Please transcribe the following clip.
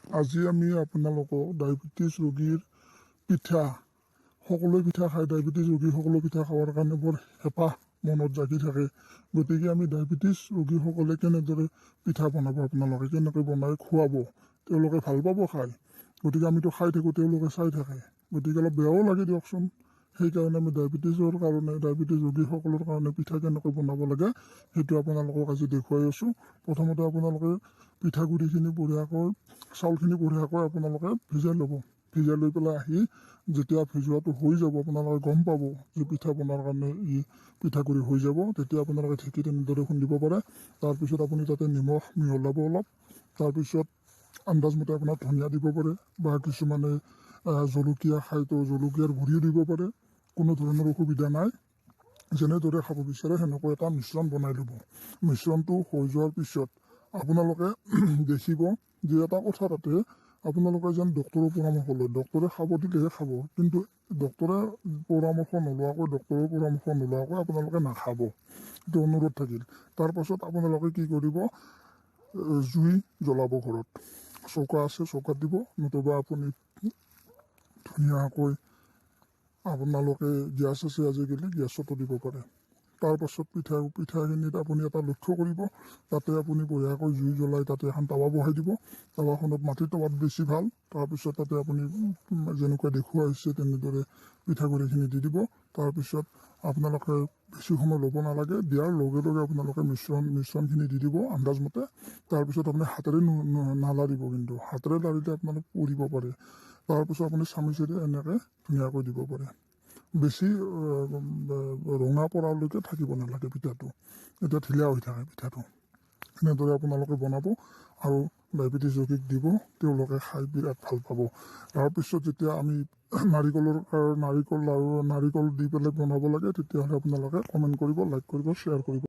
আজি আমি আপোনালোকক ডায়েবেটিছ ৰোগীৰ পিঠা, সকলো পিঠা খাই ডায়েবেটিছ ৰোগী সকলো পিঠা খাবৰ কাৰণে বৰ হেঁপাহ মনত জাগি থাকে। গতিকে আমি ডায়েবেটিছ ৰোগীসকলে কেনেদৰে পিঠা বনাব, আপোনালোকে কেনেকৈ বনাই খুৱাব, তেওঁলোকে ভাল পাব খাই। গতিকে আমিতো খাই থাকোঁ, তেওঁলোকে চাই থাকে, গতিকে অলপ বেয়াও লাগে দিয়কচোন। সেইকাৰণে আমি ডায়েবেটিছৰ কাৰণে, ডায়েবেটিছ ৰোগীসকলৰ কাৰণে পিঠা কেনেকৈ বনাব লাগে সেইটো আপোনালোকক আজি দেখুৱাই আছোঁ। প্ৰথমতে আপোনালোকে পিঠাগুড়িখিনি বঢ়িয়াকৈ, চাউলখিনি বঢ়িয়াকৈ আপোনালোকে ভিজাই ল'ব। ভিজাই লৈ পেলাই আহি যেতিয়া ভিজোৱাটো হৈ যাব, আপোনালোকে গম পাব যে পিঠা বনোৱাৰ কাৰণে পিঠাগুড়ি হৈ যাব, তেতিয়া আপোনালোকে ঢেঁকীত এনেদৰে খুন্দিব পাৰে। তাৰপিছত আপুনি তাতে নিমখ মিহলাব অলপ। তাৰপিছত আন্দাজমতে আপোনাৰ ধনিয়া দিব পাৰে, বা কিছুমানে জলকীয়া খায় তো জলকীয়াৰ গুড়িও দিব পাৰে। কোনো ধৰণৰ অসুবিধা নাই। যেনেদৰে খাব বিচাৰে সেনেকৈ এটা মিশ্ৰণ বনাই ল'ব। মিশ্ৰণটো হৈ যোৱাৰ পিছত আপোনালোকে দেখিব যে এটা কথা তাতে, আপোনালোকে যেন ডক্তৰৰ পৰামৰ্শ লয়। ডক্তৰে খাব দিলেহে খাব, কিন্তু ডক্তৰে পৰামৰ্শ নোলোৱাকৈ আপোনালোকে নাখাব, এইটো অনুৰোধ থাকিল। তাৰপাছত আপোনালোকে কি কৰিব, জুই জ্বলাব। ঘৰত চৌকা আছে, চৌকাত দিব, নতুবা আপুনি ধুনীয়াকৈ আপোনালোকে গেছ আছে, আজিকালি গেছতো দিব পাৰে। তাৰপাছত পিঠাখিনিত আপুনি এটা লক্ষ্য কৰিব, তাতে আপুনি বঢ়িয়াকৈ জুই জ্বলাই তাতে এখন টাৱা বহাই দিব। টাৱাখনত মাটিৰ টাৱাত বেছি ভাল। তাৰপিছত তাতে আপুনি যেনেকুৱা দেখুওৱা হৈছে তেনেদৰে পিঠাগুড়িখিনি দি দিব। তাৰপিছত আপোনালোকে বেছি সময় ল'ব নালাগে, দিয়াৰ লগে লগে আপোনালোকে মিশ্ৰণখিনি দি দিব আন্দাজমতে। তাৰপিছত আপুনি হাতেৰে নালাৰিব, কিন্তু হাতেৰে লাৰিলে আপোনালোকে পৰিব পাৰে। তাৰপিছত আপুনি চামুচেৰে এনেকৈ ধুনীয়াকৈ দিব পাৰে। বেছি ৰঙা পৰালৈকে থাকিব নালাগে পিঠাটো, এতিয়া ঢিলা হৈ থাকে পিঠাটো। এনেদৰে আপোনালোকে বনাব আৰু ডায়েবেটিছ ৰোগীক দিব, তেওঁলোকে খাই বিৰাট ভাল পাব। তাৰপিছত যেতিয়া আমি নাৰিকল দি পেলাই বনাব লাগে, তেতিয়াহ'লে আপোনালোকে কমেণ্ট কৰিব, লাইক কৰিব, শ্বেয়াৰ কৰিব।